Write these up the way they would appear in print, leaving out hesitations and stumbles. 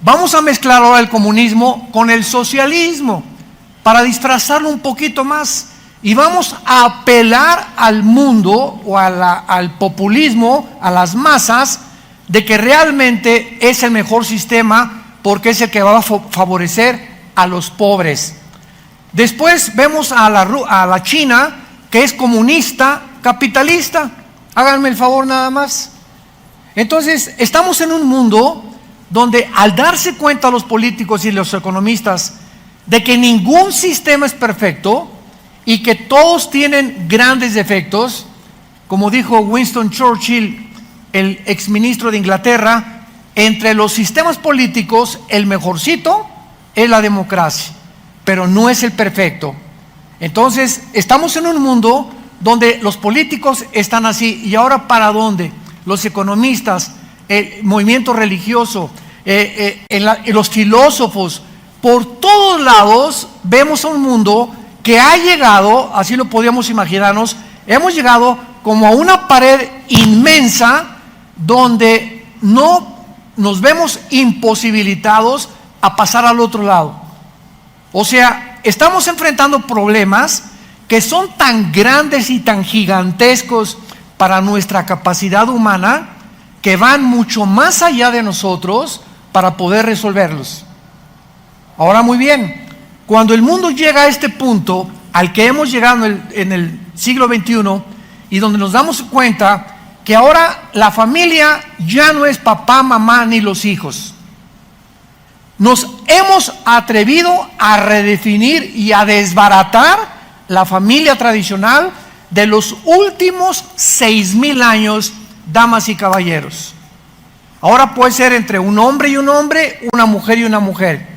Vamos a mezclar ahora el comunismo con el socialismo para disfrazarlo un poquito más. Y vamos a apelar al mundo o al populismo, a las masas, de que realmente es el mejor sistema porque es el que va a favorecer a los pobres. Después vemos a la China, que es comunista, capitalista. Háganme el favor nada más. Entonces, estamos en un mundo donde al darse cuenta los políticos y los economistas de que ningún sistema es perfecto y que todos tienen grandes defectos, como dijo Winston Churchill, el exministro de Inglaterra, entre los sistemas políticos el mejorcito es la democracia, pero no es el perfecto. Entonces, estamos en un mundo donde los políticos están así. ¿Y ahora para dónde? Los economistas, el movimiento religioso, los filósofos, por todos lados vemos a un mundo que ha llegado, así lo podíamos imaginarnos, hemos llegado como a una pared inmensa donde no nos vemos imposibilitados a pasar al otro lado. O sea, estamos enfrentando problemas que son tan grandes y tan gigantescos para nuestra capacidad humana, que van mucho más allá de nosotros para poder resolverlos. Ahora, muy bien, cuando el mundo llega a este punto al que hemos llegado en el siglo XXI, y donde nos damos cuenta que ahora la familia ya no es papá, mamá ni los hijos, nos hemos atrevido a redefinir y a desbaratar la familia tradicional de los últimos 6,000 años, damas y caballeros. Ahora puede ser entre un hombre y un hombre, una mujer y una mujer.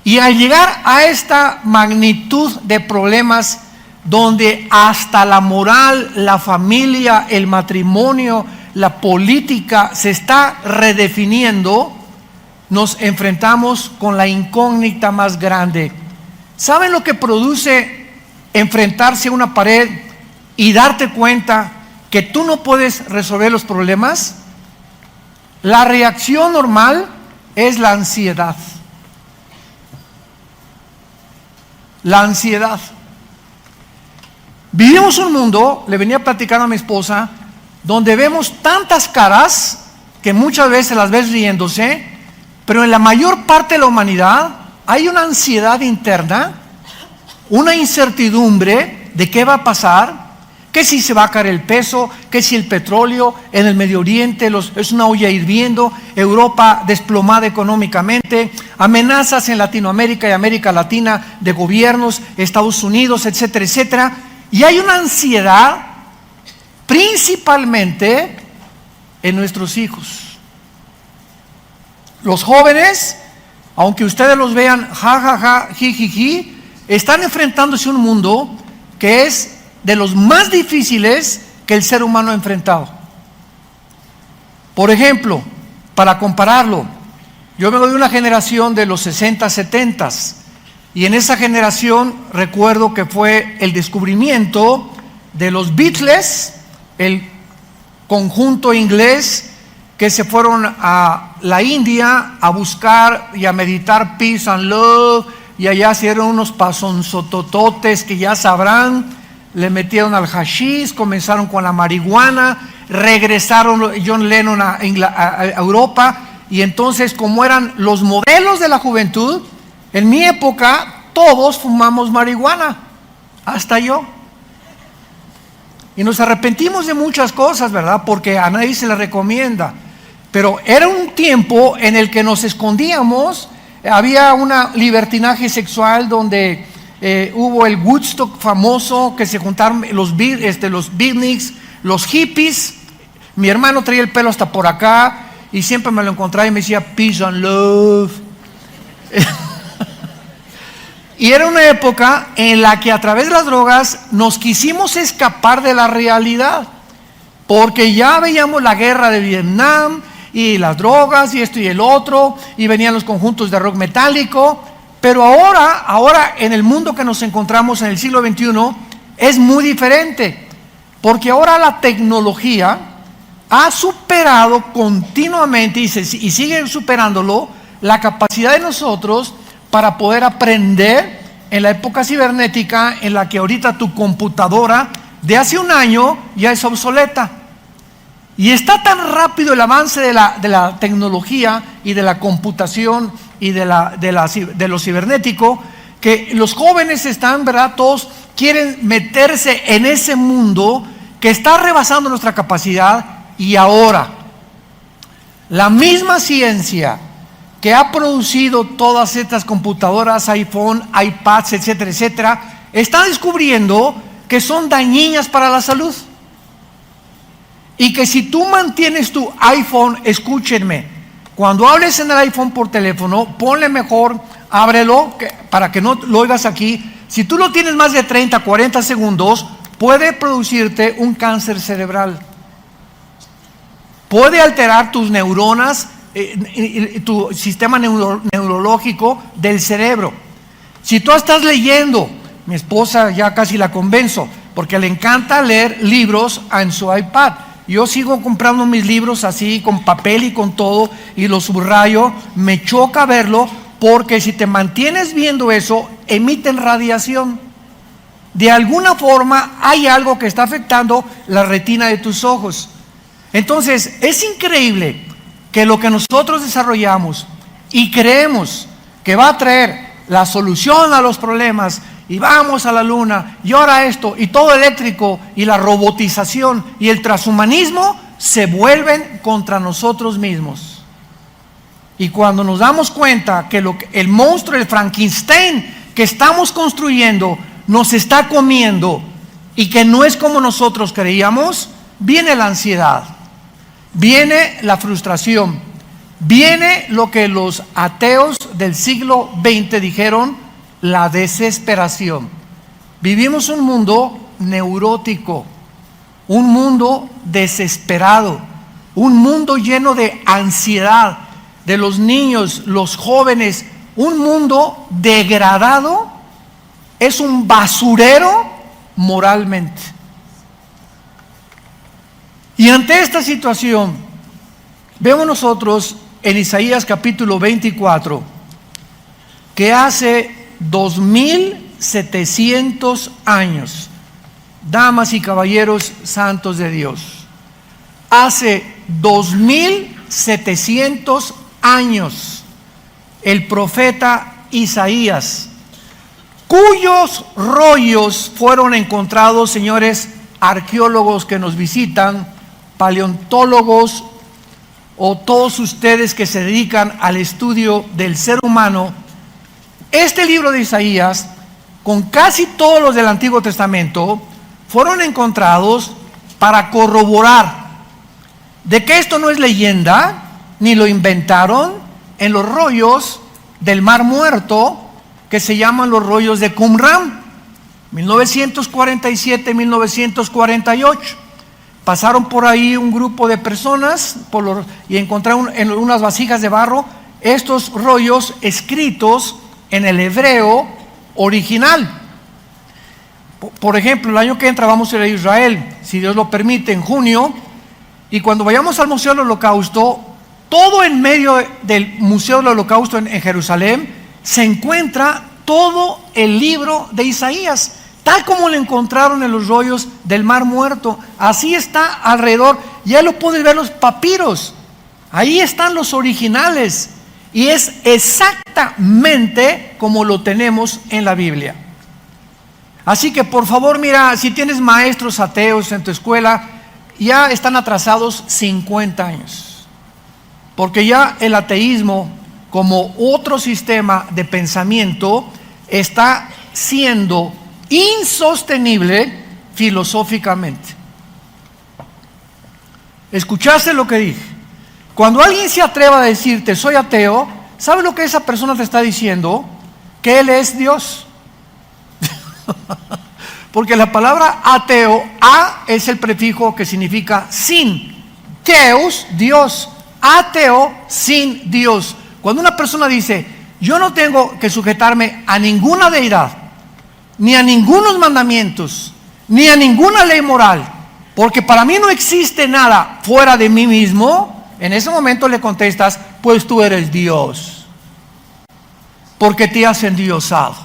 Y al llegar a esta magnitud de problemas, donde hasta la moral, la familia, el matrimonio, la política se está redefiniendo, nos enfrentamos con la incógnita más grande. ¿Saben lo que produce enfrentarse a una pared y darte cuenta que tú no puedes resolver los problemas? La reacción normal es la ansiedad. La ansiedad. Vivimos un mundo, le venía platicando a mi esposa, donde vemos tantas caras que muchas veces las ves riéndose, pero en la mayor parte de la humanidad hay una ansiedad interna, una incertidumbre de qué va a pasar, que si se va a caer el peso, que si el petróleo en el Medio Oriente es una olla hirviendo, Europa desplomada económicamente, amenazas en Latinoamérica y América Latina de gobiernos, Estados Unidos, etcétera, etcétera. Y hay una ansiedad principalmente en nuestros hijos. Los jóvenes, aunque ustedes los vean ja, ji, están enfrentándose a un mundo que es de los más difíciles que el ser humano ha enfrentado. Por ejemplo, para compararlo, yo vengo de una generación de los 60, 70, y en esa generación recuerdo que fue el descubrimiento de los Beatles, el conjunto inglés que se fueron a la India a buscar y a meditar peace and love, y allá hicieron unos pasonzotototes que ya sabrán, le metieron al hashish, comenzaron con la marihuana, regresaron John Lennon a Europa, y entonces, como eran los modelos de la juventud, en mi época todos fumamos marihuana, hasta yo. Y nos arrepentimos de muchas cosas, ¿verdad? Porque a nadie se le recomienda. Pero era un tiempo en el que nos escondíamos, había un libertinaje sexual donde hubo el Woodstock famoso, que se juntaron los beatniks, los hippies. Mi hermano traía el pelo hasta por acá y siempre me lo encontraba y me decía peace and love. Y era una época en la que a través de las drogas nos quisimos escapar de la realidad, porque ya veíamos la guerra de Vietnam y las drogas y esto y el otro, y venían los conjuntos de rock metálico. Pero ahora en el mundo que nos encontramos en el siglo XXI es muy diferente, porque ahora la tecnología ha superado continuamente y sigue superándolo la capacidad de nosotros para poder aprender en la época cibernética en la que ahorita tu computadora de hace un año ya es obsoleta. Y está tan rápido el avance de la tecnología y de la computación y de lo cibernético, que los jóvenes están, ¿verdad? Todos quieren meterse en ese mundo que está rebasando nuestra capacidad. Y ahora, la misma ciencia que ha producido todas estas computadoras, iPhone, iPads, etcétera, etcétera, está descubriendo que son dañinas para la salud. Y que si tú mantienes tu iPhone, escúchenme, cuando hables en el iPhone por teléfono, ponle mejor, ábrelo, para que no lo oigas aquí. Si tú lo tienes más de 30, 40 segundos, puede producirte un cáncer cerebral. Puede alterar tus neuronas, tu sistema neurológico del cerebro. Si tú estás leyendo, mi esposa ya casi la convenzo, porque le encanta leer libros en su iPad. Yo sigo comprando mis libros así, con papel y con todo, y los subrayo. Me choca verlo, porque si te mantienes viendo eso, emiten radiación. De alguna forma hay algo que está afectando la retina de tus ojos. Entonces, es increíble que lo que nosotros desarrollamos y creemos que va a traer la solución a los problemas, y vamos a la luna, y ahora esto, y todo eléctrico, y la robotización, y el transhumanismo, se vuelven contra nosotros mismos. Y cuando nos damos cuenta que el monstruo, el Frankenstein que estamos construyendo, nos está comiendo, y que no es como nosotros creíamos, viene la ansiedad, viene la frustración, viene lo que los ateos del siglo XX dijeron, la desesperación. Vivimos un mundo neurótico, un mundo desesperado, un mundo lleno de ansiedad de los niños, los jóvenes, un mundo degradado, es un basurero moralmente. Y ante esta situación, vemos nosotros en Isaías capítulo 24, que hace 2700 años, damas y caballeros santos de Dios, hace 2700 años, el profeta Isaías, cuyos rollos fueron encontrados, señores arqueólogos que nos visitan, paleontólogos o todos ustedes que se dedican al estudio del ser humano. Este libro de Isaías, con casi todos los del Antiguo Testamento, fueron encontrados para corroborar de que esto no es leyenda, ni lo inventaron, en los rollos del Mar Muerto, que se llaman los rollos de Qumran, 1947-1948. Pasaron por ahí un grupo de personas y encontraron en unas vasijas de barro estos rollos escritos en el hebreo original. Por ejemplo, el año que entra vamos a ir a Israel, si Dios lo permite, en junio, y cuando vayamos al Museo del Holocausto, todo en medio del Museo del Holocausto en Jerusalén, se encuentra todo el libro de Isaías, tal como lo encontraron en los rollos del Mar Muerto. Así está alrededor, ya lo puedes ver los papiros, ahí están los originales. Y es exactamente como lo tenemos en la Biblia. Así que por favor, mira, si tienes maestros ateos en tu escuela, ya están atrasados 50 años. Porque ya el ateísmo, como otro sistema de pensamiento, está siendo insostenible filosóficamente. ¿Escuchaste lo que dije? Cuando alguien se atreva a decirte soy ateo, ¿sabes lo que esa persona te está diciendo? Que él es Dios. Porque la palabra ateo, a es el prefijo que significa sin, teos, Dios, ateo, sin Dios. Cuando una persona dice yo no tengo que sujetarme a ninguna deidad, ni a ningunos mandamientos, ni a ninguna ley moral, porque para mí no existe nada fuera de mí mismo, en ese momento le contestas, pues tú eres Dios. porque te has endiosado.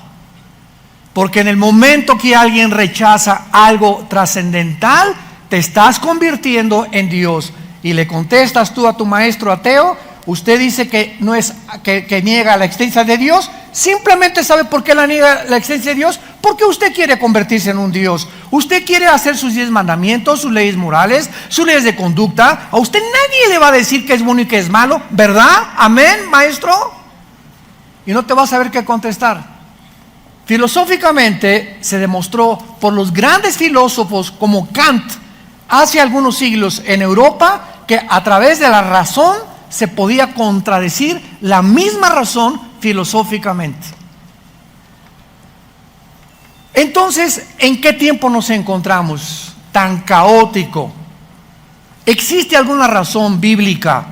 Porque en el momento que alguien rechaza algo trascendental, te estás convirtiendo en Dios. Y le contestas tú a tu maestro ateo, usted dice que no es que niega la existencia de Dios. Simplemente sabe por qué la niega la existencia de Dios, porque usted quiere convertirse en un Dios. Usted quiere hacer sus 10 mandamientos, sus leyes morales, sus leyes de conducta. A usted nadie le va a decir que es bueno y que es malo, ¿verdad? Amén, maestro. Y no te vas a saber qué contestar. Filosóficamente se demostró por los grandes filósofos como Kant hace algunos siglos en Europa que a través de la razón se podía contradecir la misma razón filosóficamente. Entonces, ¿en qué tiempo nos encontramos tan caótico? ¿Existe alguna razón bíblica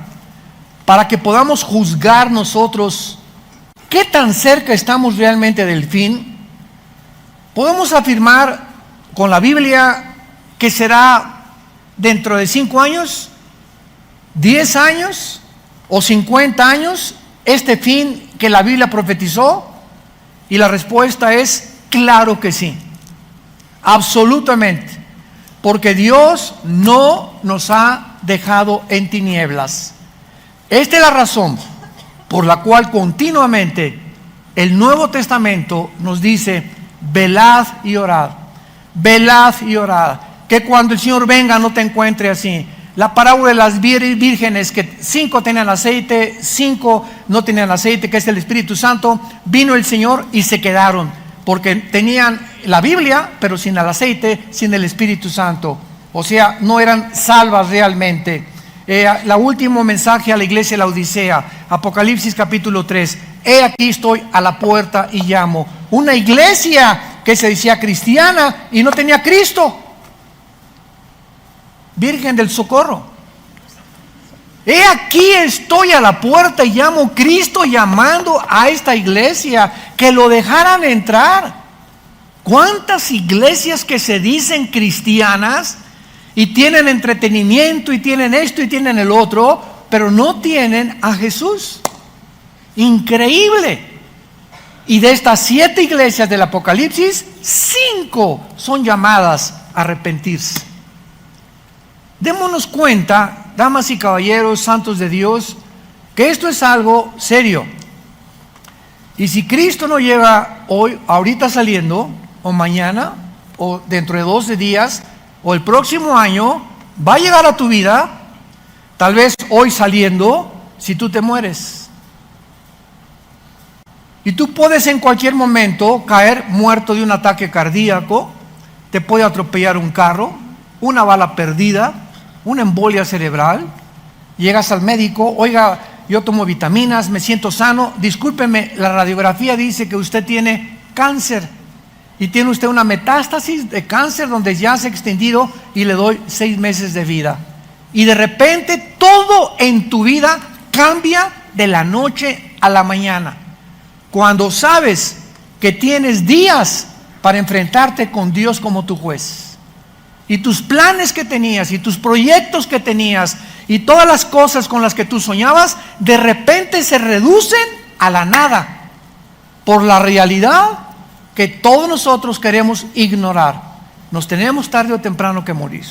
para que podamos juzgar nosotros qué tan cerca estamos realmente del fin? Podemos afirmar con la Biblia que será dentro de 5 años, 10 años o 50 años este fin que la Biblia profetizó. Y la respuesta es claro que sí, absolutamente, porque Dios no nos ha dejado en tinieblas. Esta es la razón por la cual continuamente el Nuevo Testamento nos dice: velad y orad, velad y orad, que cuando el Señor venga no te encuentre así. La parábola de las vírgenes, que 5 tenían aceite, 5 no tenían aceite, que es el Espíritu Santo. Vino el Señor y se quedaron, porque tenían la Biblia, pero sin el aceite, sin el Espíritu Santo. O sea, no eran salvas realmente. El último mensaje a la iglesia de la Odisea, Apocalipsis capítulo 3. He aquí estoy a la puerta y llamo. Una iglesia que se decía cristiana y no tenía Cristo. Virgen del Socorro. He aquí estoy a la puerta y llamo. Cristo llamando a esta iglesia que lo dejaran entrar. ¿Cuántas iglesias que se dicen cristianas y tienen entretenimiento y tienen esto y tienen el otro, pero no tienen a Jesús? Increíble. Y de estas 7 iglesias del Apocalipsis, 5 son llamadas a arrepentirse. Démonos cuenta, damas y caballeros, santos de Dios, que esto es algo serio. Y si Cristo no llega hoy, ahorita saliendo, o mañana, o dentro de 12 días, o el próximo año, va a llegar a tu vida, tal vez hoy saliendo, si tú te mueres. Y tú puedes en cualquier momento caer muerto de un ataque cardíaco, te puede atropellar un carro, una bala perdida, una embolia cerebral. Llegas al médico: oiga, yo tomo vitaminas, me siento sano, discúlpeme, la radiografía dice que usted tiene cáncer y tiene usted una metástasis de cáncer donde ya se ha extendido y le doy 6 meses de vida. Y de repente todo en tu vida cambia de la noche a la mañana, cuando sabes que tienes días para enfrentarte con Dios como tu juez. Y tus planes que tenías, y tus proyectos que tenías, y todas las cosas con las que tú soñabas, de repente se reducen a la nada, por la realidad que todos nosotros queremos ignorar. Nos tenemos tarde o temprano que morir.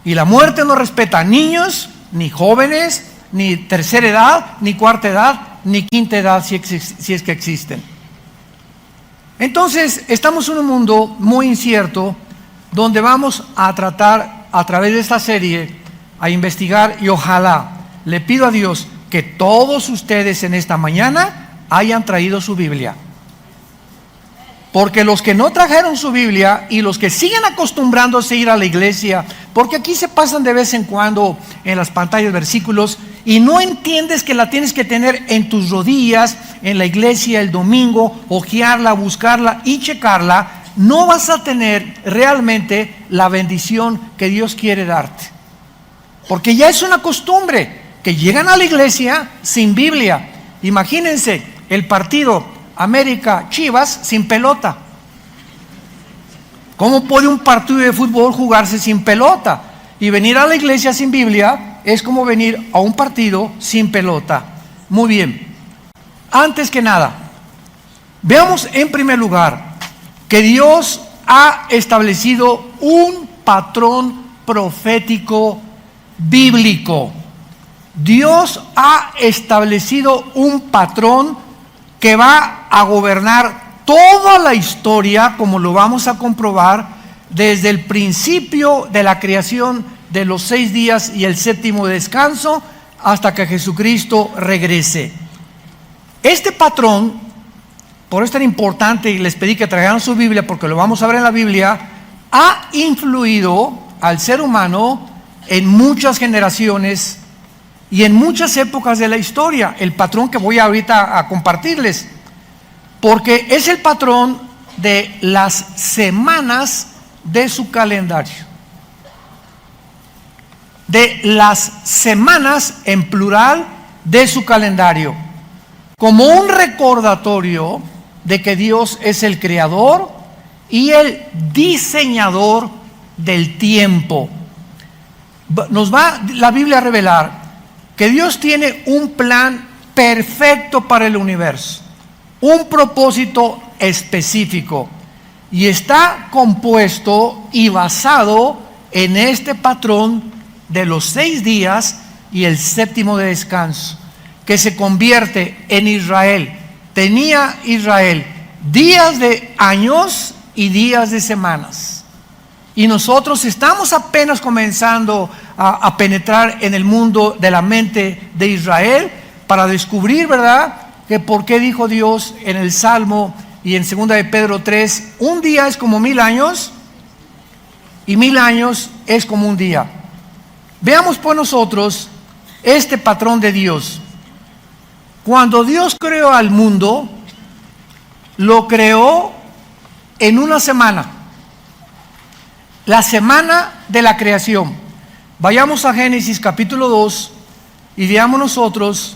Y la muerte no respeta a niños, ni jóvenes, ni tercera edad, ni cuarta edad, ni quinta edad, si es que existen. Entonces, estamos en un mundo muy incierto, donde vamos a tratar a través de esta serie a investigar, y ojalá le pido a Dios que todos ustedes en esta mañana hayan traído su Biblia. Porque los que no trajeron su Biblia y los que siguen acostumbrándose a ir a la iglesia, porque aquí se pasan de vez en cuando en las pantallas versículos y no entiendes que la tienes que tener en tus rodillas, en la iglesia el domingo, hojearla, buscarla y checarla, no vas a tener realmente la bendición que Dios quiere darte. Porque ya es una costumbre que llegan a la iglesia sin Biblia. Imagínense el partido América Chivas sin pelota. ¿Cómo puede un partido de fútbol jugarse sin pelota? Y venir a la iglesia sin Biblia es como venir a un partido sin pelota. Muy bien. Antes que nada, veamos en primer lugar que Dios ha establecido un patrón profético bíblico. Dios ha establecido un patrón que va a gobernar toda la historia, como lo vamos a comprobar, desde el principio de la creación de los 6 días y el séptimo descanso, hasta que Jesucristo regrese. Este patrón, por eso es tan importante, y les pedí que traigan su Biblia, porque lo vamos a ver en la Biblia, ha influido al ser humano en muchas generaciones y en muchas épocas de la historia. El patrón que voy ahorita a compartirles, porque es el patrón de las semanas de su calendario. De las semanas en plural de su calendario, como un recordatorio de que Dios es el creador y el diseñador del tiempo. Nos va la Biblia a revelar que Dios tiene un plan perfecto para el universo, un propósito específico, y está compuesto y basado en este patrón de los 6 días y el séptimo de descanso, que se convierte en Israel. Tenía Israel días de años y días de semanas, y nosotros estamos apenas comenzando a penetrar en el mundo de la mente de Israel para descubrir, ¿verdad?, que por qué dijo Dios en el Salmo y en 2 de Pedro 3, un día es como 1000 años y 1000 años es como un día. Veamos pues nosotros este patrón de Dios. Cuando Dios creó al mundo, lo creó en una semana, la semana de la creación. Vayamos a Génesis capítulo 2 y veamos nosotros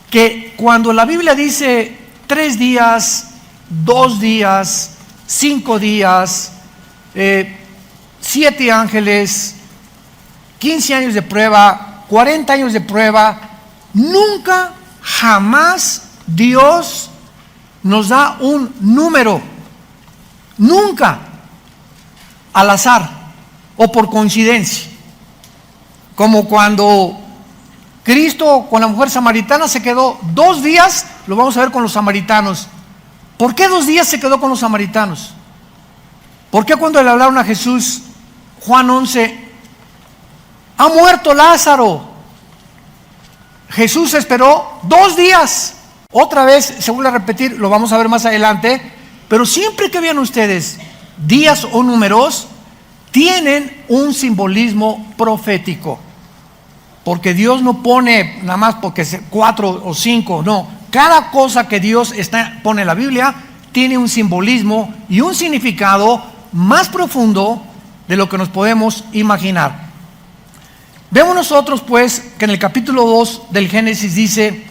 que cuando la Biblia dice 3 días, 2 días, 5 días, 7 ángeles, 15 años de prueba, 40 años de prueba, nunca, jamás Dios nos da un número, nunca, al azar o por coincidencia, como cuando Cristo con la mujer samaritana se quedó 2 días, lo vamos a ver con los samaritanos. ¿Por qué 2 días se quedó con los samaritanos? ¿Por qué cuando le hablaron a Jesús, Juan 11, ha muerto Lázaro? Jesús esperó 2 días. Otra vez se vuelve a repetir, lo vamos a ver más adelante, pero siempre que vean ustedes días o números, tienen un simbolismo profético. Porque Dios no pone nada más porque 4 o 5, no. Cada cosa que Dios pone en la Biblia tiene un simbolismo y un significado más profundo de lo que nos podemos imaginar. Vemos nosotros pues que en el capítulo 2 del Génesis dice: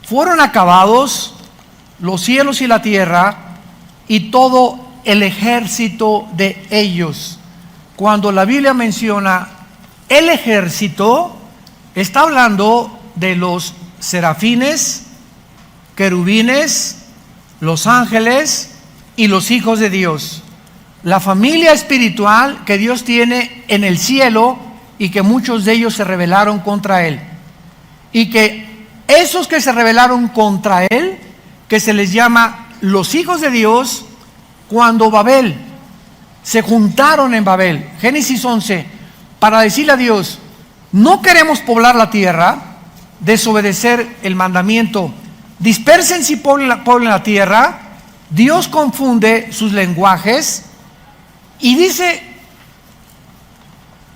fueron acabados los cielos y la tierra y todo el ejército de ellos. Cuando la Biblia menciona el ejército, está hablando de los serafines, querubines, los ángeles y los hijos de Dios. La familia espiritual que Dios tiene en el cielo y que muchos de ellos se rebelaron contra Él. Y que esos que se rebelaron contra Él, que se les llama los hijos de Dios, cuando Babel, se juntaron en Babel, Génesis 11, para decirle a Dios: no queremos poblar la tierra, desobedecer el mandamiento, dispersen y poblen la tierra. Dios confunde sus lenguajes y dice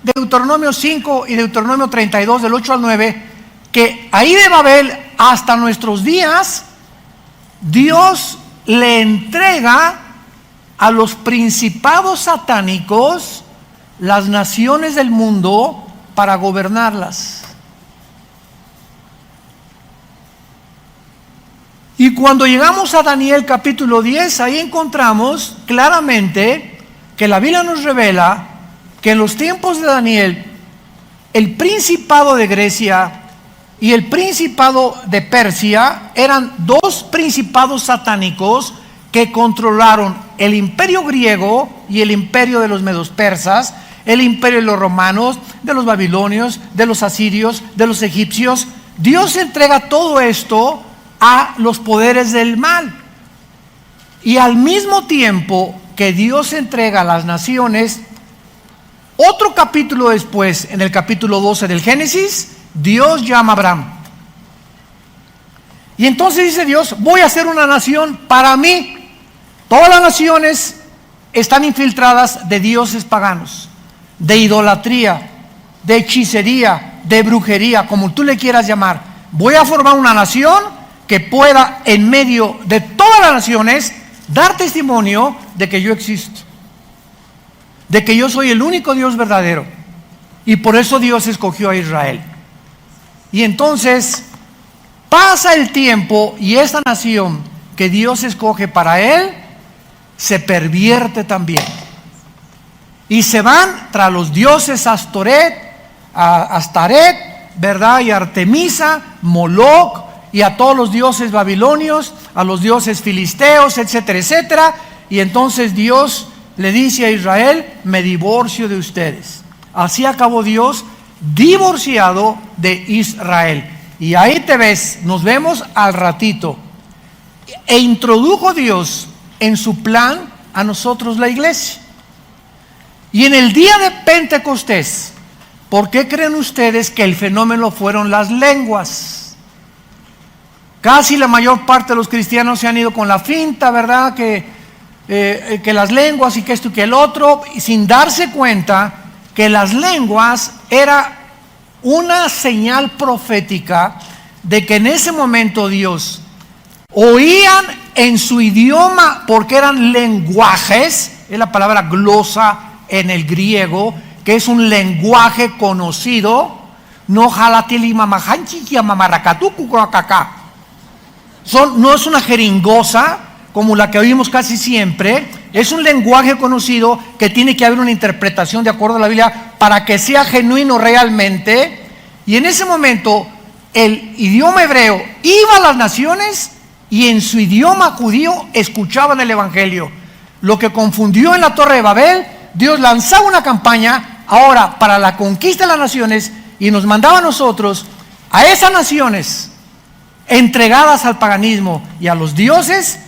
Deuteronomio 5 y Deuteronomio 32 del 8 al 9 que ahí de Babel hasta nuestros días Dios le entrega a los principados satánicos las naciones del mundo para gobernarlas. Y cuando llegamos a Daniel capítulo 10, ahí encontramos claramente que la Biblia nos revela que en los tiempos de Daniel, el principado de Grecia y el principado de Persia eran dos principados satánicos que controlaron el imperio griego y el imperio de los medos persas, el imperio de los romanos, de los babilonios, de los asirios, de los egipcios. Dios entrega todo esto a los poderes del mal. Y al mismo tiempo que Dios entrega a las naciones, otro capítulo después, en el capítulo 12 del Génesis, Dios llama a Abraham. Y entonces dice Dios, voy a hacer una nación para mí. Todas las naciones están infiltradas de dioses paganos, de idolatría, de hechicería, de brujería, como tú le quieras llamar. Voy a formar una nación que pueda, en medio de todas las naciones, dar testimonio de que yo existo, de que yo soy el único Dios verdadero. Y por eso Dios escogió a Israel. Y entonces pasa el tiempo y esta nación que Dios escoge para Él se pervierte también. Y se van tras los dioses Astaret, ¿verdad? Y Artemisa, Moloch, y a todos los dioses babilonios, a los dioses filisteos, etcétera, etcétera. Y entonces Dios le dice a Israel, me divorcio de ustedes. Así acabó Dios divorciado de Israel. Y ahí te ves, nos vemos al ratito. E introdujo Dios en su plan a nosotros la iglesia. Y en el día de Pentecostés, ¿por qué creen ustedes que el fenómeno fueron las lenguas? Casi la mayor parte de los cristianos se han ido con la finta, ¿verdad? Que las lenguas y que esto y que el otro, sin darse cuenta que las lenguas era una señal profética de que en ese momento Dios oían en su idioma, porque eran lenguajes, es la palabra glosa en el griego, que es un lenguaje conocido, no no es una jeringosa como la que oímos casi siempre, es un lenguaje conocido que tiene que haber una interpretación de acuerdo a la Biblia para que sea genuino realmente. Y en ese momento el idioma hebreo iba a las naciones y en su idioma judío escuchaban el evangelio. Lo que confundió en la Torre de Babel, Dios lanzaba una campaña ahora para la conquista de las naciones y nos mandaba a nosotros, a esas naciones entregadas al paganismo y a los dioses,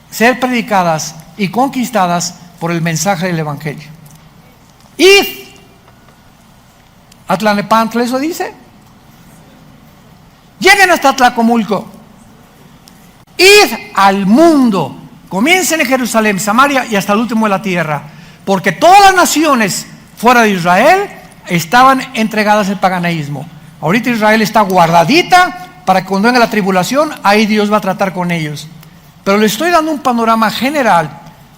ser predicadas y conquistadas por el mensaje del evangelio. Id a Tlalnepantla, eso dice. Lleguen hasta Tlacomulco. Id al mundo. Comiencen en Jerusalén, Samaria y hasta el último de la tierra. Porque todas las naciones fuera de Israel estaban entregadas al paganismo. Ahorita Israel está guardadita para que cuando venga la tribulación, ahí Dios va a tratar con ellos. Pero les estoy dando un panorama general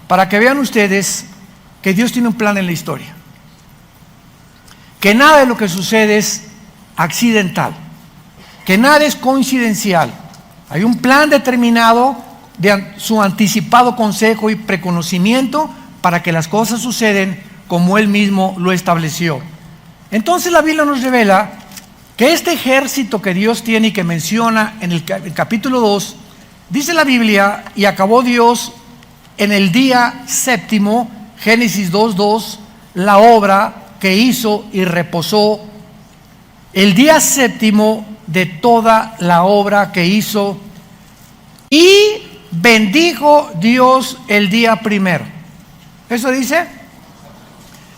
para que vean ustedes que Dios tiene un plan en la historia. Que nada de lo que sucede es accidental. Que nada es coincidencial. Hay un plan determinado de su anticipado consejo y preconocimiento para que las cosas suceden como Él mismo lo estableció. Entonces la Biblia nos revela que este ejército que Dios tiene y que menciona en el capítulo 2, dice la Biblia, y acabó Dios en el día séptimo, Génesis 2:2, la obra que hizo y reposó el día séptimo de toda la obra que hizo, y bendijo Dios el día primero. ¿Eso dice?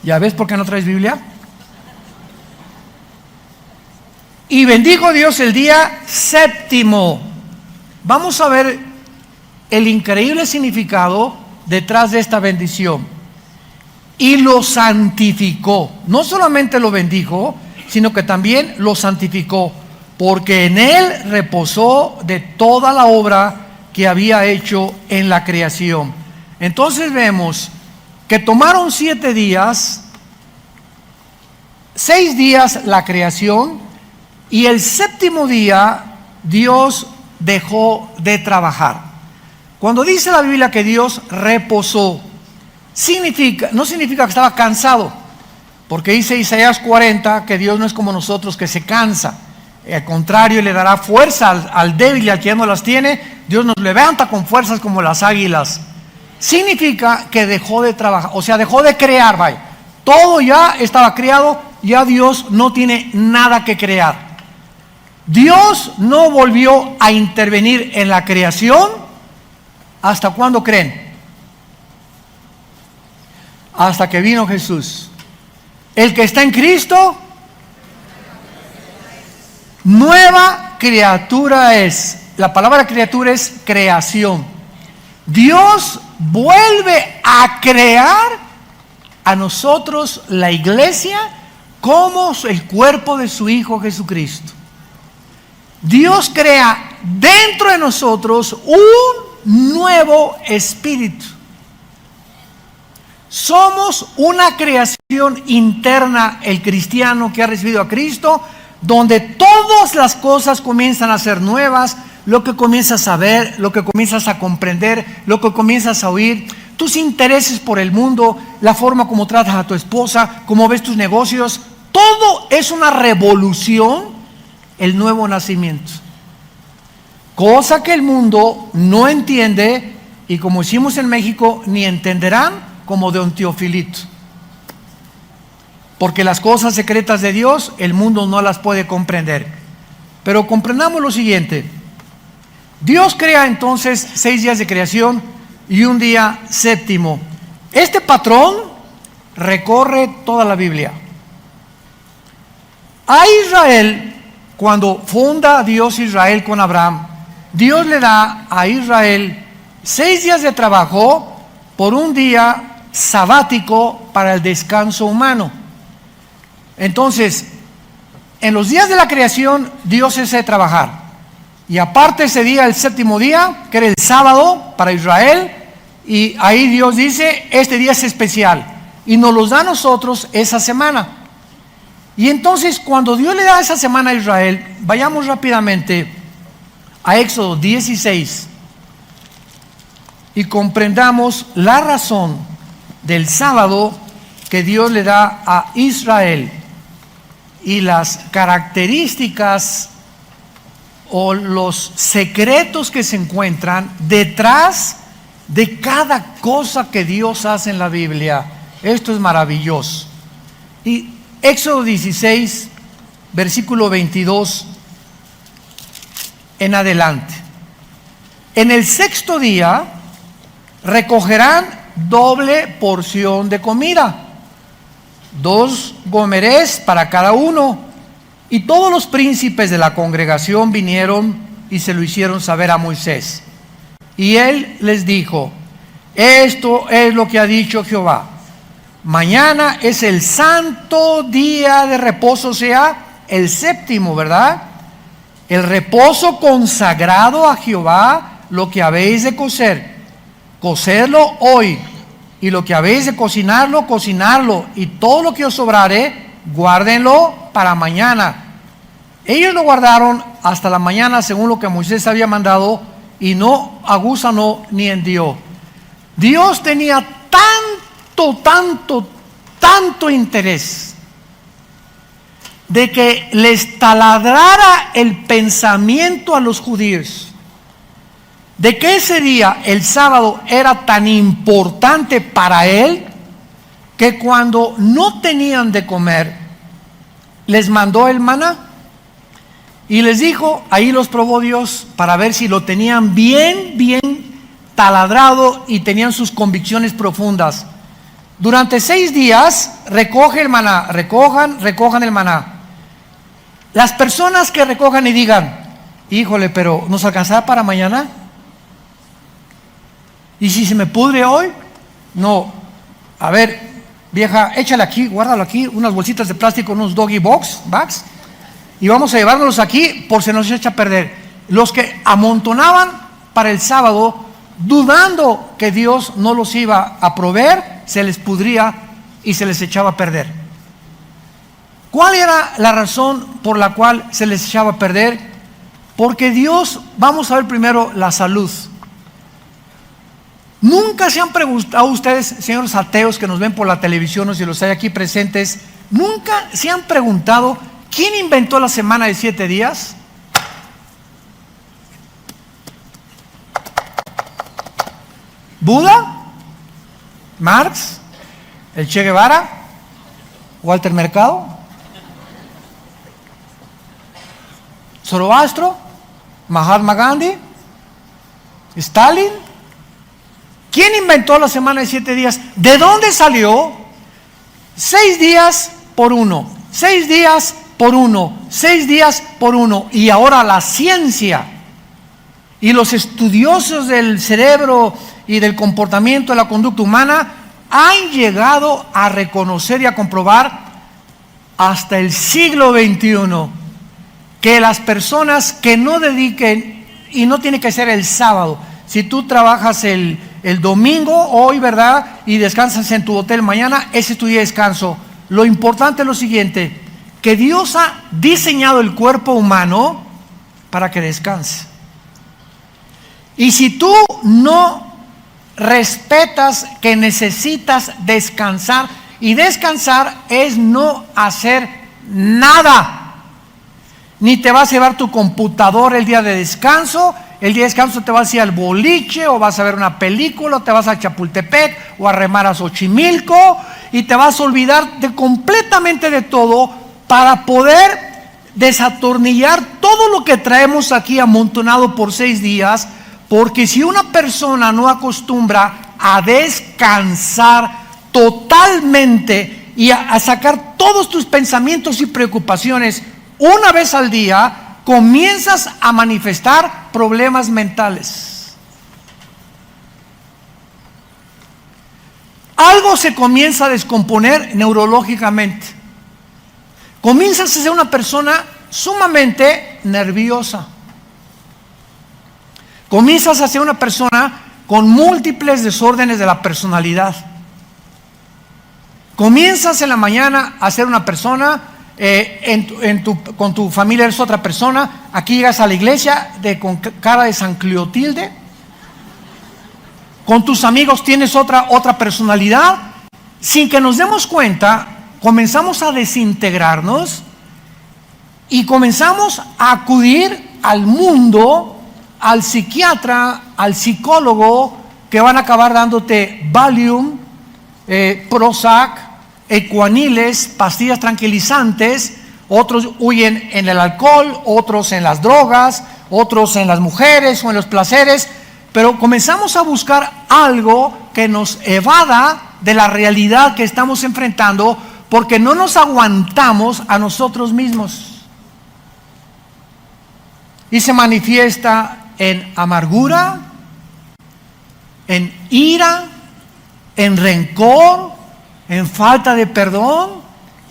¿Ya ves por qué no traes Biblia? Y bendijo Dios el día séptimo. Vamos a ver el increíble significado detrás de esta bendición. Y lo santificó. No solamente lo bendijo, sino que también lo santificó, porque en él reposó de toda la obra que había hecho en la creación. Entonces vemos que tomaron 7 días, 6 días la creación, y el séptimo día Dios dejó de trabajar. Cuando dice la Biblia que Dios reposó, no significa que estaba cansado, porque dice Isaías 40 que Dios no es como nosotros, que se cansa. Al contrario, le dará fuerza al débil y al que ya no las tiene. Dios nos levanta con fuerzas como las águilas. Significa que dejó de trabajar, o sea, dejó de crear, vaya. Todo ya estaba creado, ya Dios no tiene nada que crear. Dios no volvió a intervenir en la creación. ¿Hasta cuándo creen? Hasta que vino Jesús. El que está en Cristo, nueva criatura es. La palabra criatura es creación. Dios vuelve a crear a nosotros, la iglesia, como el cuerpo de su Hijo Jesucristo. Dios crea dentro de nosotros un nuevo espíritu. Somos una creación interna, el cristiano que ha recibido a Cristo, donde todas las cosas comienzan a ser nuevas, lo que comienzas a ver, lo que comienzas a comprender, lo que comienzas a oír, tus intereses por el mundo, la forma como tratas a tu esposa, cómo ves tus negocios, todo es una revolución, el nuevo nacimiento. Cosa que el mundo no entiende y, como hicimos en México, ni entenderán, como de un Teofilito. Porque las cosas secretas de Dios, el mundo no las puede comprender. Pero comprendamos lo siguiente. Dios crea entonces 6 días de creación y un día séptimo. Este patrón recorre toda la Biblia. A Israel, cuando funda Dios Israel con Abraham, Dios le da a Israel 6 días de trabajo por un día sabático para el descanso humano. Entonces, en los días de la creación, Dios cesa de trabajar. Y aparte ese día, el séptimo día, que era el sábado para Israel, y ahí Dios dice, este día es especial. Y nos los da a nosotros esa semana. Y entonces, cuando Dios le da esa semana a Israel, vayamos rápidamente a Éxodo 16 y comprendamos la razón del sábado que Dios le da a Israel y las características o los secretos que se encuentran detrás de cada cosa que Dios hace en la Biblia. Esto es maravilloso. Y Éxodo 16, versículo 22 en adelante. En el sexto día recogerán doble porción de comida, 2 gomerés para cada uno. Y todos los príncipes de la congregación vinieron y se lo hicieron saber a Moisés. Y él les dijo, esto es lo que ha dicho Jehová. Mañana es el santo día de reposo, o sea, el séptimo, ¿verdad? El reposo consagrado a Jehová, lo que habéis de cocer, cocedlo hoy, y lo que habéis de cocinarlo, cocinarlo, y todo lo que os sobrare, guárdenlo para mañana. Ellos lo guardaron hasta la mañana según lo que Moisés había mandado, y no aguzanó ni hendió. Dios tenía tanto interés de que les taladrara el pensamiento a los judíos, de que ese día, el sábado, era tan importante para él, que cuando no tenían de comer, les mandó el maná. Y les dijo, ahí los probó Dios para ver si lo tenían bien taladrado y tenían sus convicciones profundas. Durante 6 días, recoge el maná, recojan el maná. Las personas que recojan y digan, híjole, pero ¿nos alcanzará para mañana? ¿Y si se me pudre hoy? No. A ver, vieja, échale aquí, guárdalo aquí, unas bolsitas de plástico, unos doggy bags, y vamos a llevárnoslos aquí por si nos echa a perder. Los que amontonaban para el sábado, dudando que Dios no los iba a proveer, se les pudría y se les echaba a perder. ¿Cuál era la razón por la cual se les echaba a perder? Porque Dios, vamos a ver primero la salud. Nunca se han preguntado ustedes, señores ateos que nos ven por la televisión o si los hay aquí presentes, nunca se han preguntado ¿Quién inventó la semana de 7 días? ¿Buda? ¿Marx? ¿El Che Guevara? ¿Walter Mercado? ¿Zoroastro? ¿Mahatma Gandhi? ¿Stalin? ¿Quién inventó la semana de 7 días? ¿De dónde salió? 6 días por 1, 6 días por 1, 6 días por 1. Y ahora la ciencia y los estudiosos del cerebro y del comportamiento de la conducta humana han llegado a reconocer y a comprobar hasta el siglo XXI que las personas que no dediquen, y no tiene que ser el sábado, si tú trabajas el domingo, hoy, ¿verdad? Y descansas en tu hotel mañana, ese es tu día de descanso. Lo importante es lo siguiente, que Dios ha diseñado el cuerpo humano para que descanse. Y si tú no respetas que necesitas descansar, y descansar es no hacer nada, ni te vas a llevar tu computadora el día de descanso. El día de descanso te vas a ir al boliche, o vas a ver una película, o te vas a Chapultepec, o a remar a Xochimilco, y te vas a olvidar completamente de todo para poder desatornillar todo lo que traemos aquí amontonado por 6 días, porque si una persona no acostumbra a descansar totalmente y a sacar todos tus pensamientos y preocupaciones una vez al día, comienzas a manifestar problemas mentales. Algo se comienza a descomponer neurológicamente. Comienzas a ser una persona sumamente nerviosa. Comienzas a ser una persona con múltiples desórdenes de la personalidad. Comienzas en la mañana a ser una persona, con tu familia eres otra persona. Aquí llegas a la iglesia con cara de San Cleotilde. Con tus amigos tienes otra personalidad. Sin que nos demos cuenta, comenzamos a desintegrarnos y comenzamos a acudir al mundo, al psiquiatra, al psicólogo, que van a acabar dándote Valium, Prozac, ecuaniles, pastillas tranquilizantes. Otros huyen en el alcohol, otros en las drogas, otros en las mujeres o en los placeres, pero comenzamos a buscar algo que nos evada de la realidad que estamos enfrentando, porque no nos aguantamos a nosotros mismos. Y se manifiesta en amargura, en ira, en rencor, en falta de perdón.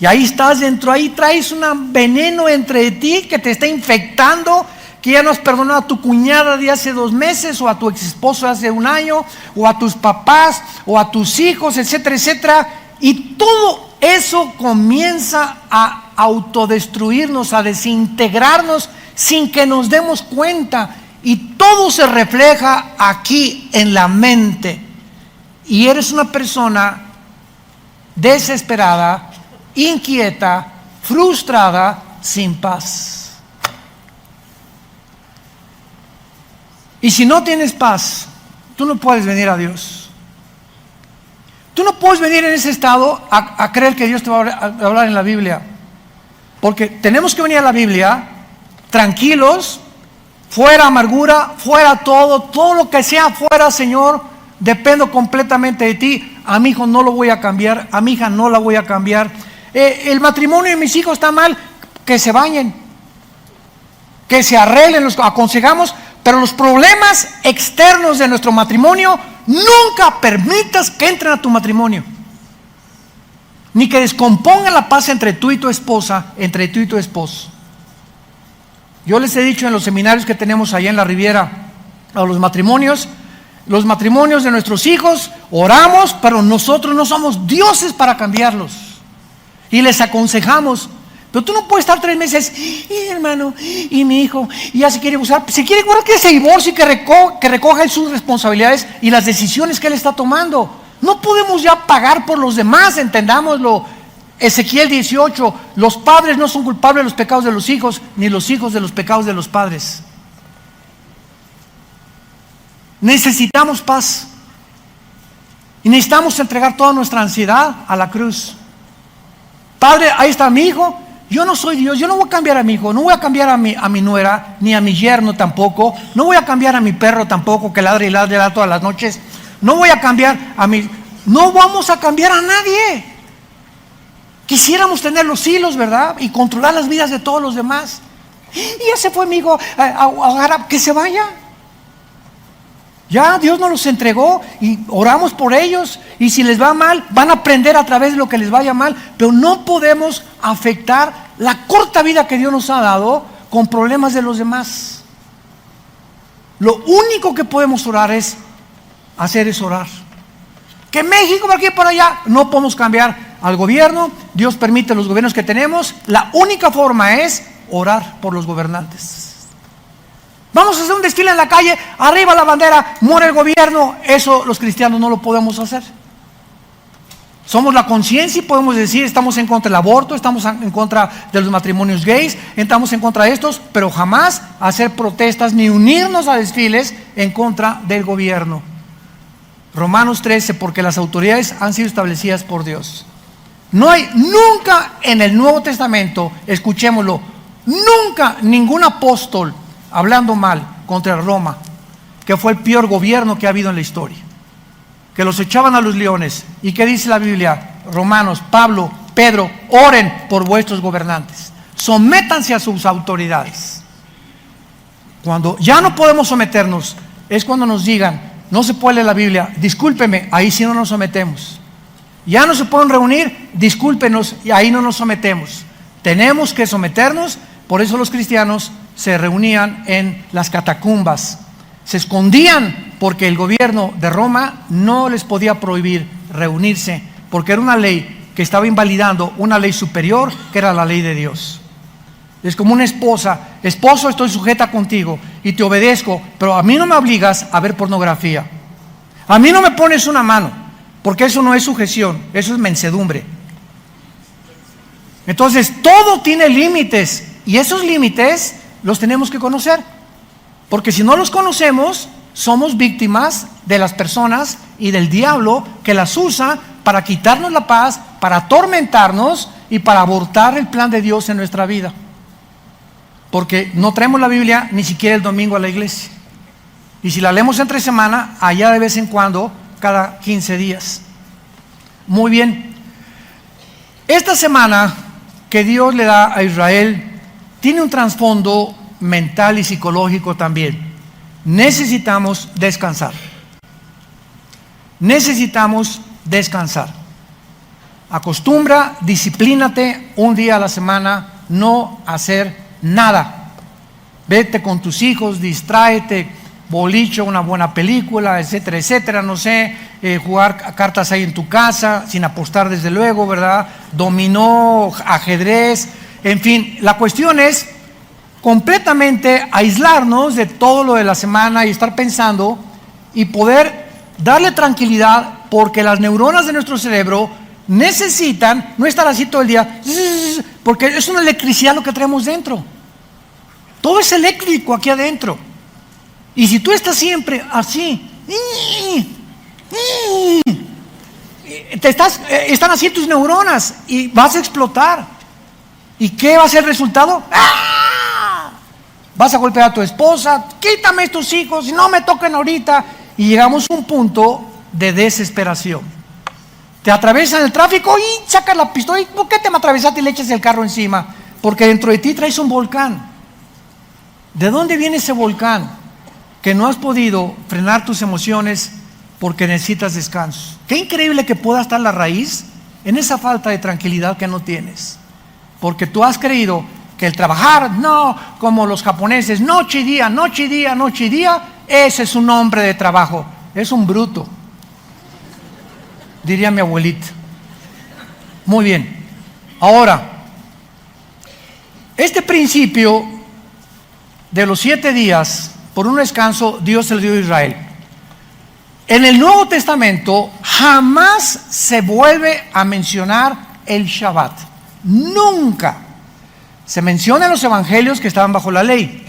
Y ahí estás dentro, ahí traes un veneno entre ti que te está infectando, que ya no has perdonado a tu cuñada de hace 2 meses, o a tu ex esposo de hace 1 año, o a tus papás, o a tus hijos, etcétera, etcétera. Y todo eso comienza a autodestruirnos, a desintegrarnos sin que nos demos cuenta. Y todo se refleja aquí en la mente. Y eres una persona desesperada, inquieta, frustrada, sin paz. Y si no tienes paz, tú no puedes venir a Dios. Tú no puedes venir en ese estado a creer que Dios te va a hablar en la Biblia. Porque tenemos que venir a la Biblia tranquilos, fuera amargura, fuera todo lo que sea fuera, Señor, dependo completamente de ti. A mi hijo no lo voy a cambiar, a mi hija no la voy a cambiar. El matrimonio de mis hijos está mal, que se bañen, que se arreglen, los aconsejamos, pero los problemas externos de nuestro matrimonio, nunca permitas que entren a tu matrimonio, ni que descompongan la paz entre tú y tu esposa, entre tú y tu esposo. Yo les he dicho en los seminarios que tenemos allá en la Riviera a los matrimonios de nuestros hijos, oramos, pero nosotros no somos dioses para cambiarlos. Y les aconsejamos. Pero tú no puedes estar 3 meses, hermano, y mi hijo, y ya se quiere usar. Si quiere, bueno, que se divorcie y que recoja sus responsabilidades y las decisiones que él está tomando. No podemos ya pagar por los demás, entendámoslo. Ezequiel 18, los padres no son culpables de los pecados de los hijos, ni los hijos de los pecados de los padres. Necesitamos paz. Y necesitamos entregar toda nuestra ansiedad a la cruz. Padre, ahí está mi hijo. Yo no soy Dios, yo no voy a cambiar a mi hijo, no voy a cambiar a mi nuera, ni a mi yerno tampoco, no voy a cambiar a mi perro tampoco, que ladra y ladra todas las noches, no voy a cambiar no vamos a cambiar a nadie. Quisiéramos tener los hilos, ¿verdad? Y controlar las vidas de todos los demás. Y ese fue mi hijo, que se vaya. Ya Dios nos los entregó y oramos por ellos, y si les va mal, van a aprender a través de lo que les vaya mal, pero no podemos afectar la corta vida que Dios nos ha dado con problemas de los demás. Lo único que podemos orar es orar. Que México por aquí y por allá, no podemos cambiar al gobierno. Dios permite los gobiernos que tenemos. La única forma es orar por los gobernantes. Vamos a hacer un desfile en la calle, arriba la bandera, muere el gobierno. Eso los cristianos no lo podemos hacer. Somos la conciencia y podemos decir, estamos en contra del aborto, estamos en contra de los matrimonios gays, estamos en contra de estos, pero jamás hacer protestas ni unirnos a desfiles en contra del gobierno. Romanos 13, porque las autoridades han sido establecidas por Dios. No hay nunca en el Nuevo Testamento, escuchémoslo, nunca ningún apóstol hablando mal contra Roma, que fue el peor gobierno que ha habido en la historia, que los echaban a los leones. ¿Y qué dice la Biblia? Romanos, Pablo, Pedro, oren por vuestros gobernantes, sométanse a sus autoridades. Cuando ya no podemos someternos, es cuando nos digan, no se puede leer la Biblia, discúlpeme, ahí sí no nos sometemos. Ya no se pueden reunir, discúlpenos, y ahí no nos sometemos. Tenemos que someternos. Por eso los cristianos se reunían en las catacumbas, se escondían, porque el gobierno de Roma no les podía prohibir reunirse, porque era una ley que estaba invalidando una ley superior, que era la ley de Dios. Es como una esposa: esposo, estoy sujeta contigo y te obedezco, pero a mí no me obligas a ver pornografía, a mí no me pones una mano, porque eso no es sujeción, eso es mansedumbre. Entonces todo tiene límites, y esos límites los tenemos que conocer, porque si no los conocemos, somos víctimas de las personas y del diablo, que las usa para quitarnos la paz, para atormentarnos y para abortar el plan de Dios en nuestra vida. Porque no traemos la Biblia ni siquiera el domingo a la iglesia, y si la leemos entre semana, allá de vez en cuando, cada 15 días. Muy bien, esta semana que Dios le da a Israel tiene un trasfondo mental y psicológico también. Necesitamos descansar. Necesitamos descansar. Acostumbra, disciplínate un día a la semana, no hacer nada. Vete con tus hijos, distráete, boliche, una buena película, etcétera, etcétera, no sé, jugar cartas ahí en tu casa, sin apostar desde luego, ¿verdad? Dominó, ajedrez, en fin, la cuestión es completamente aislarnos de todo lo de la semana y estar pensando y poder darle tranquilidad, porque las neuronas de nuestro cerebro necesitan no estar así todo el día, porque es una electricidad lo que traemos dentro. Todo es eléctrico aquí adentro. Y si tú estás siempre así, están así tus neuronas y vas a explotar. ¿Y qué va a ser el resultado? ¡Ah! Vas a golpear a tu esposa, quítame estos hijos y no me toquen ahorita. Y llegamos a un punto de desesperación. Te atraviesan el tráfico y sacas la pistola. ¿Por qué te me atravesaste y le echas el carro encima? Porque dentro de ti traes un volcán. ¿De dónde viene ese volcán? Que no has podido frenar tus emociones porque necesitas descanso. Qué increíble que pueda estar la raíz en esa falta de tranquilidad que no tienes, porque tú has creído que el trabajar, no, como los japoneses, noche y día, noche y día, noche y día, ese es un hombre de trabajo. Es un bruto, diría mi abuelita. Muy bien. Ahora, este principio de los 7 días por un descanso, Dios se lo dio a Israel. En el Nuevo Testamento jamás se vuelve a mencionar el Shabbat. Nunca. Se menciona en los evangelios que estaban bajo la ley,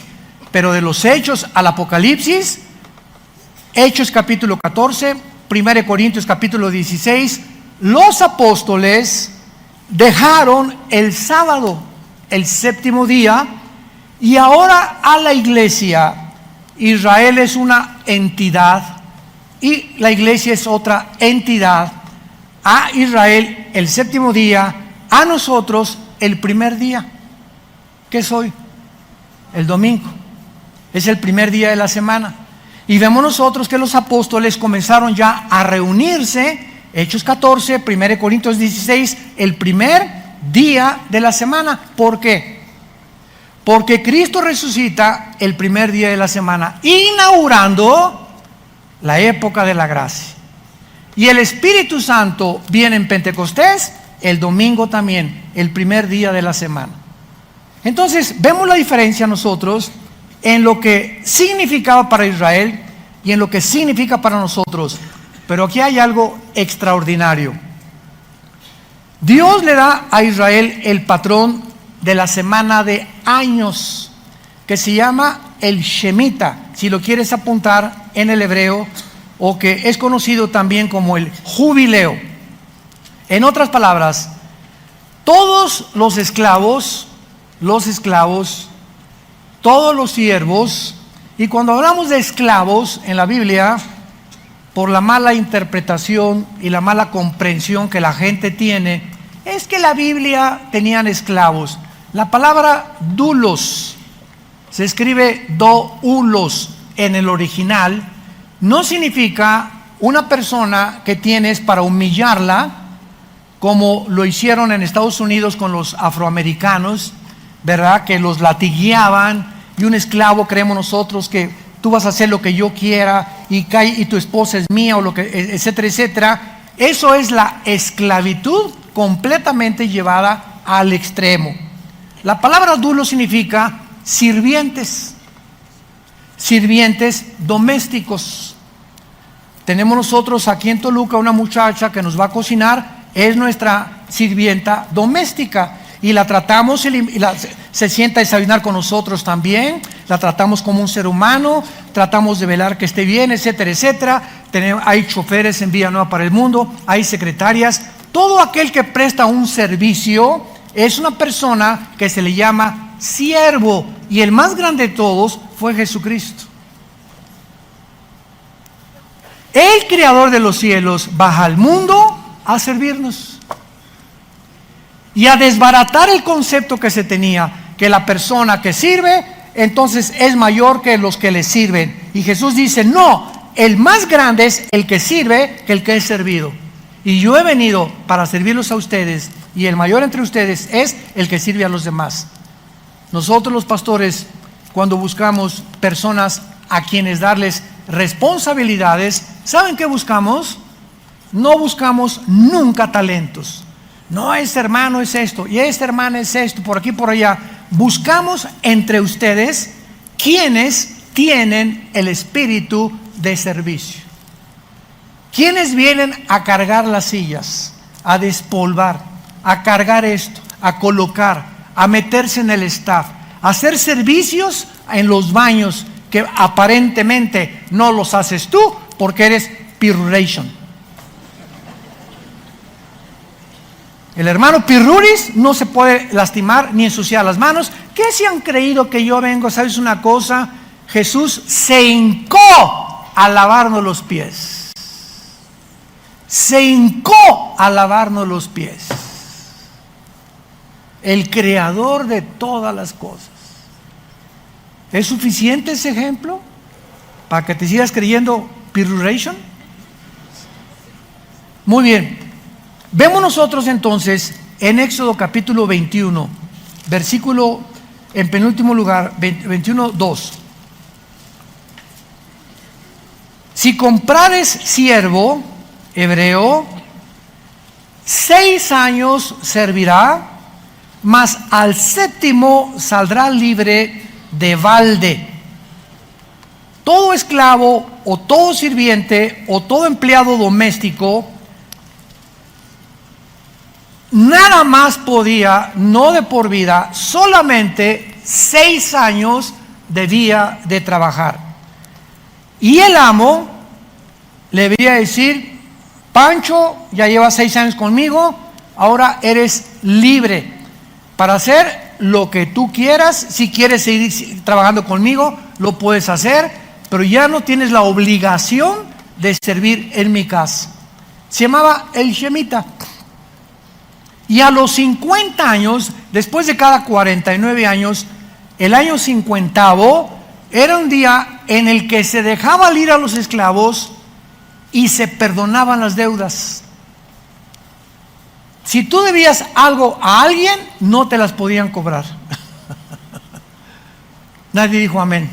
pero de los Hechos al Apocalipsis, Hechos capítulo 14, 1 Corintios capítulo 16, los apóstoles dejaron el sábado, el séptimo día, y ahora a la iglesia, Israel es una entidad y la iglesia es otra entidad. A Israel el séptimo día, a nosotros el primer día. ¿Qué es hoy? El domingo. Es el primer día de la semana. Y vemos nosotros que los apóstoles comenzaron ya a reunirse, Hechos 14, 1 Corintios 16, el primer día de la semana. ¿Por qué? Porque Cristo resucita el primer día de la semana, inaugurando la época de la gracia. Y el Espíritu Santo viene en Pentecostés el domingo también, el primer día de la semana. Entonces vemos la diferencia nosotros en lo que significaba para Israel y en lo que significa para nosotros. Pero aquí hay algo extraordinario. Dios le da a Israel el patrón de la semana de años, que se llama el Shemitah, si lo quieres apuntar en el hebreo, o que es conocido también como el jubileo. En otras palabras, todos los esclavos, todos los siervos, y cuando hablamos de esclavos en la Biblia, por la mala interpretación y la mala comprensión que la gente tiene, es que la Biblia tenían esclavos. La palabra doulos, se escribe doulos en el original, no significa una persona que tienes para humillarla, como lo hicieron en Estados Unidos con los afroamericanos, ¿verdad? Que los latigueaban, y un esclavo, creemos nosotros que tú vas a hacer lo que yo quiera y tu esposa es mía, o lo que, etcétera, etcétera. Eso es la esclavitud completamente llevada al extremo. La palabra doulos significa sirvientes domésticos. Tenemos nosotros aquí en Toluca una muchacha que nos va a cocinar, es nuestra sirvienta doméstica, y la tratamos, se sienta a desayunar con nosotros también, la tratamos como un ser humano, tratamos de velar que esté bien, etcétera, etcétera. Hay choferes en Villanueva para el Mundo, hay secretarias. Todo aquel que presta un servicio es una persona que se le llama siervo, y el más grande de todos fue Jesucristo. El creador de los cielos baja al mundo a servirnos y a desbaratar el concepto que se tenía, que la persona que sirve entonces es mayor que los que le sirven. Y Jesús dice: no, el más grande es el que sirve que el que es servido. Y yo he venido para servirlos a ustedes, y el mayor entre ustedes es el que sirve a los demás. Nosotros los pastores, cuando buscamos personas a quienes darles responsabilidades, ¿saben qué buscamos? No buscamos nunca talentos. No, este hermano es esto y esta hermana es esto, por aquí, por allá. Buscamos entre ustedes quienes tienen el espíritu de servicio. Quienes vienen a cargar las sillas, a despolvar, a cargar esto, a colocar, a meterse en el staff, a hacer servicios en los baños que aparentemente no los haces tú porque eres Piruration. El hermano Pirruris no se puede lastimar ni ensuciar las manos. ¿Qué se han creído que yo vengo? ¿Sabes una cosa? Jesús se hincó a lavarnos los pies. Se hincó a lavarnos los pies. El creador de todas las cosas. ¿Es suficiente ese ejemplo para que te sigas creyendo Piruration? Muy bien. Vemos nosotros entonces en Éxodo capítulo 21, versículo en penúltimo lugar, 21:2. Si comprares siervo hebreo, 6 años servirá, mas al 7º saldrá libre de balde. Todo esclavo o todo sirviente o todo empleado doméstico nada más podía, no de por vida, solamente 6 años debía de trabajar. Y el amo le debería decir: Pancho, ya llevas 6 años conmigo, ahora eres libre para hacer lo que tú quieras. Si quieres seguir trabajando conmigo, lo puedes hacer, pero ya no tienes la obligación de servir en mi casa. Se llamaba el Shemita. Y a los 50 años, después de cada 49 años, el año 50 era un día en el que se dejaba ir a los esclavos y se perdonaban las deudas. Si tú debías algo a alguien, no te las podían cobrar. Nadie dijo amén.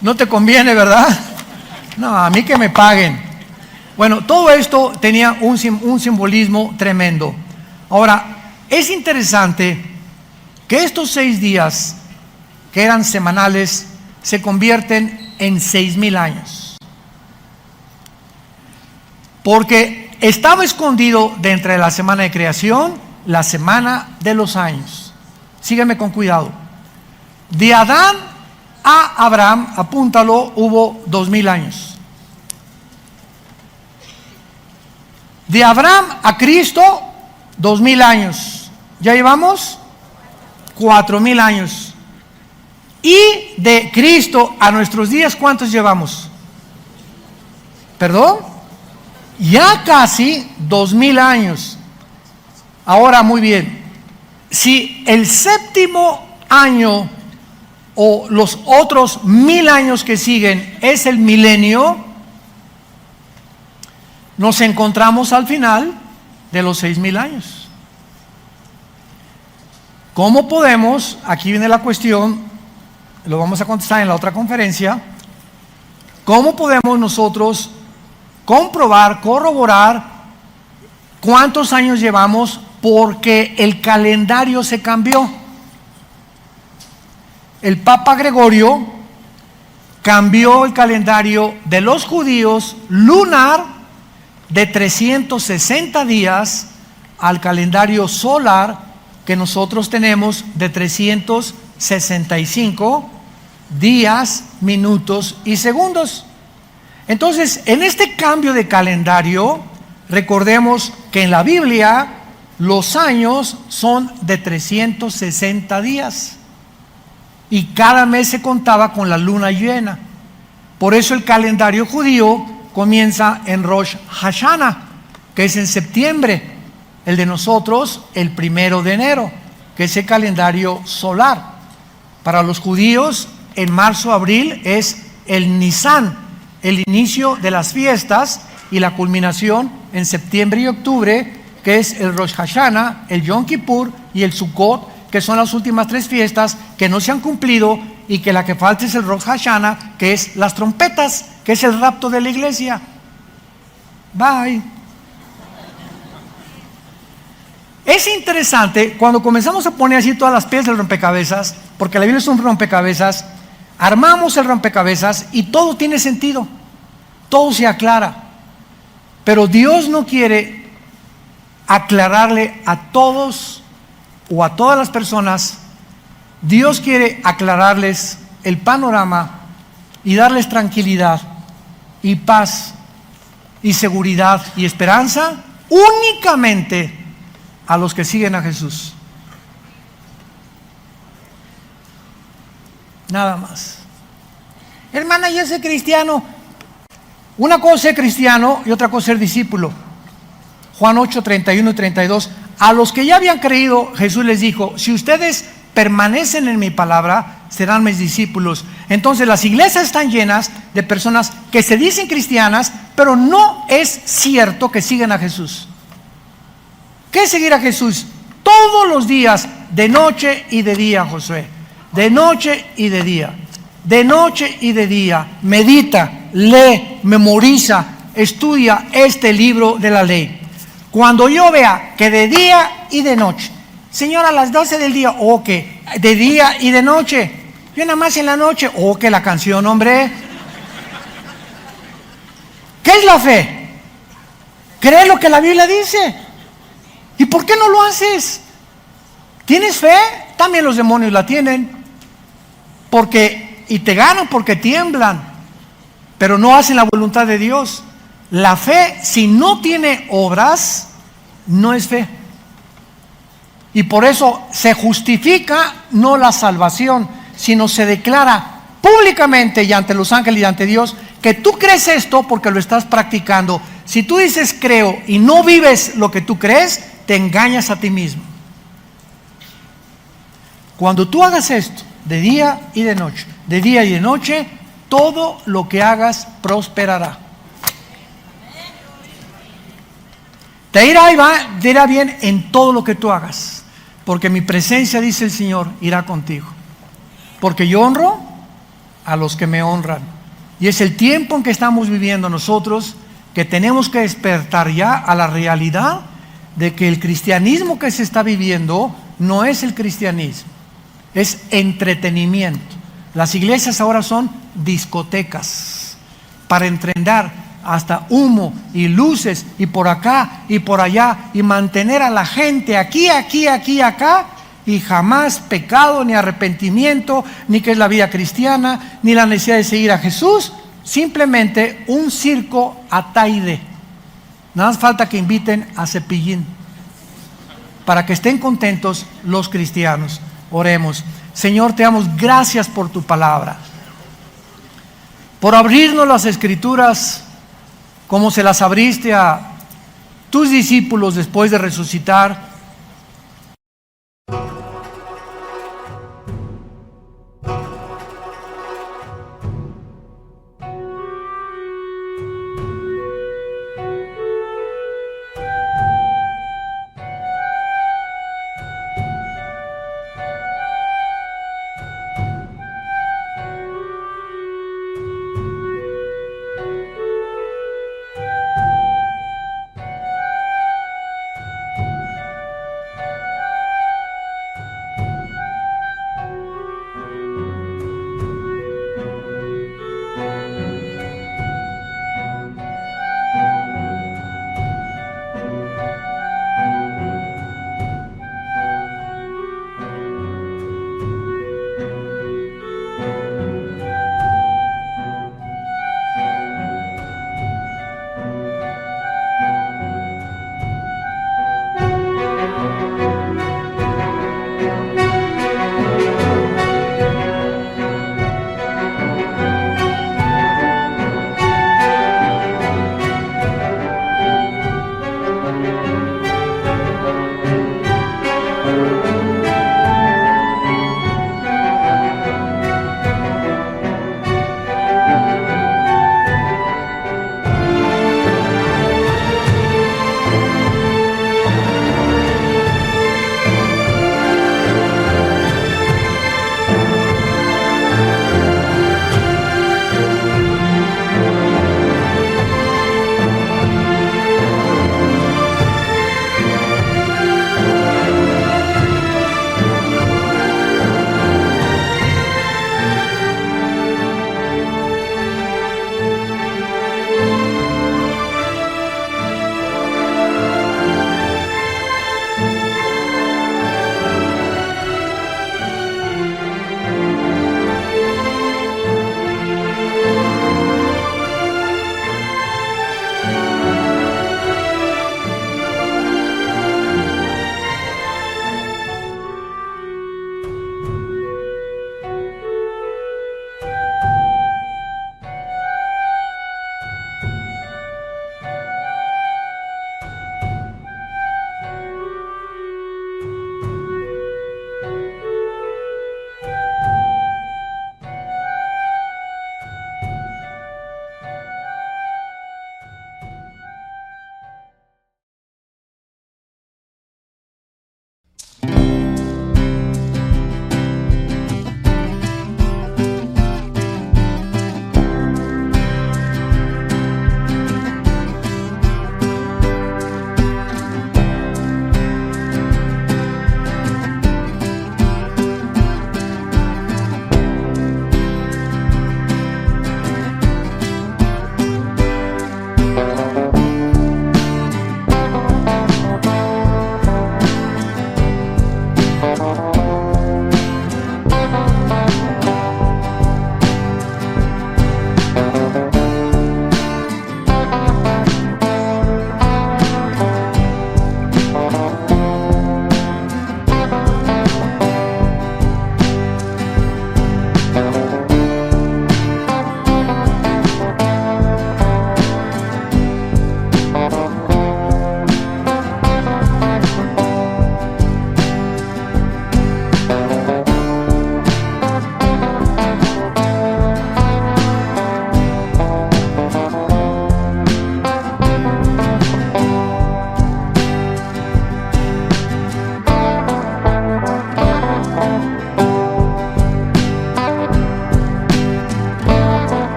No te conviene, ¿verdad? No, a mí que me paguen. Bueno, todo esto tenía un simbolismo tremendo. Ahora, es interesante que estos 6 días, que eran semanales, se convierten en 6,000 años. Porque estaba escondido dentro de la semana de creación, la semana de los años. Sígueme con cuidado. De Adán a Abraham, apúntalo, hubo 2,000 años. De Abraham a Cristo, 2,000 años. Ya llevamos 4,000 años. Y de Cristo a nuestros días, ¿cuántos llevamos? ¿Perdón? Ya casi 2,000 años. Ahora, muy bien, si el 7º año o los otros 1,000 años que siguen es el milenio, nos encontramos al final de los 6,000 años. ¿Cómo podemos? Aquí viene la cuestión, lo vamos a contestar en la otra conferencia. ¿Cómo podemos nosotros comprobar, corroborar cuántos años llevamos? Porque el calendario se cambió. El Papa Gregorio cambió el calendario de los judíos lunar de 360 días al calendario solar que nosotros tenemos de 365 días, minutos y segundos. Entonces, en este cambio de calendario, recordemos que en la Biblia los años son de 360 días y cada mes se contaba con la luna llena. Por eso el calendario judío comienza en Rosh Hashanah, que es en septiembre. El de nosotros, el 1 de enero, que es el calendario solar. Para los judíos, en marzo, abril, es el Nisan, el inicio de las fiestas, y la culminación en septiembre y octubre, que es el Rosh Hashanah, el Yom Kippur y el Sukkot, que son las últimas 3 fiestas que no se han cumplido, y que la que falta es el Rosh Hashanah, que es las trompetas, que es el rapto de la iglesia. Bye. Es interesante cuando comenzamos a poner así todas las piezas del rompecabezas, porque la Biblia es un rompecabezas, armamos el rompecabezas y todo tiene sentido, todo se aclara. Pero Dios no quiere aclararle a todos o a todas las personas. Dios quiere aclararles el panorama y darles tranquilidad y paz y seguridad y esperanza únicamente a los que siguen a Jesús. Nada más. Hermana, yo soy cristiano. Una cosa es ser cristiano y otra cosa es ser discípulo. Juan 8, 31 y 32. A los que ya habían creído, Jesús les dijo: si ustedes permanecen en mi palabra, serán mis discípulos. Entonces las iglesias están llenas de personas que se dicen cristianas, pero no es cierto que siguen a Jesús. ¿Qué es seguir a Jesús? Todos los días, de noche y de día, Josué. De noche y de día. De noche y de día. Medita, lee, memoriza, estudia este libro de la ley. Cuando yo vea que de día y de noche, Señor, a las 12 del día, o que de día y de noche, yo nada más en la noche, o que la canción, hombre. ¿Qué es la fe? Cree lo que la Biblia dice. ¿Y por qué no lo haces? ¿Tienes fe? También los demonios la tienen. Y te ganan porque tiemblan, pero no hacen la voluntad de Dios. La fe, si no tiene obras, no es fe. Y por eso se justifica no la salvación, sino se declara públicamente y ante los ángeles y ante Dios que tú crees esto porque lo estás practicando. Si tú dices creo y no vives lo que tú crees, te engañas a ti mismo. Cuando tú hagas esto, de día y de noche, todo lo que hagas prosperará. Te irá bien en todo lo que tú hagas, porque mi presencia, dice el Señor, irá contigo. Porque yo honro a los que me honran. Y es el tiempo en que estamos viviendo nosotros, que tenemos que despertar ya a la realidad de que el cristianismo que se está viviendo no es el cristianismo, es entretenimiento. Las iglesias ahora son discotecas para entrenar, hasta humo y luces y por acá y por allá, y mantener a la gente aquí, acá, y jamás pecado, ni arrepentimiento, ni que es la vida cristiana, ni la necesidad de seguir a Jesús. Simplemente un circo ataide. Nada más falta que inviten a Cepillín para que estén contentos los cristianos. Oremos. Señor, te damos gracias por tu palabra, por abrirnos las Escrituras como se las abriste a tus discípulos después de resucitar,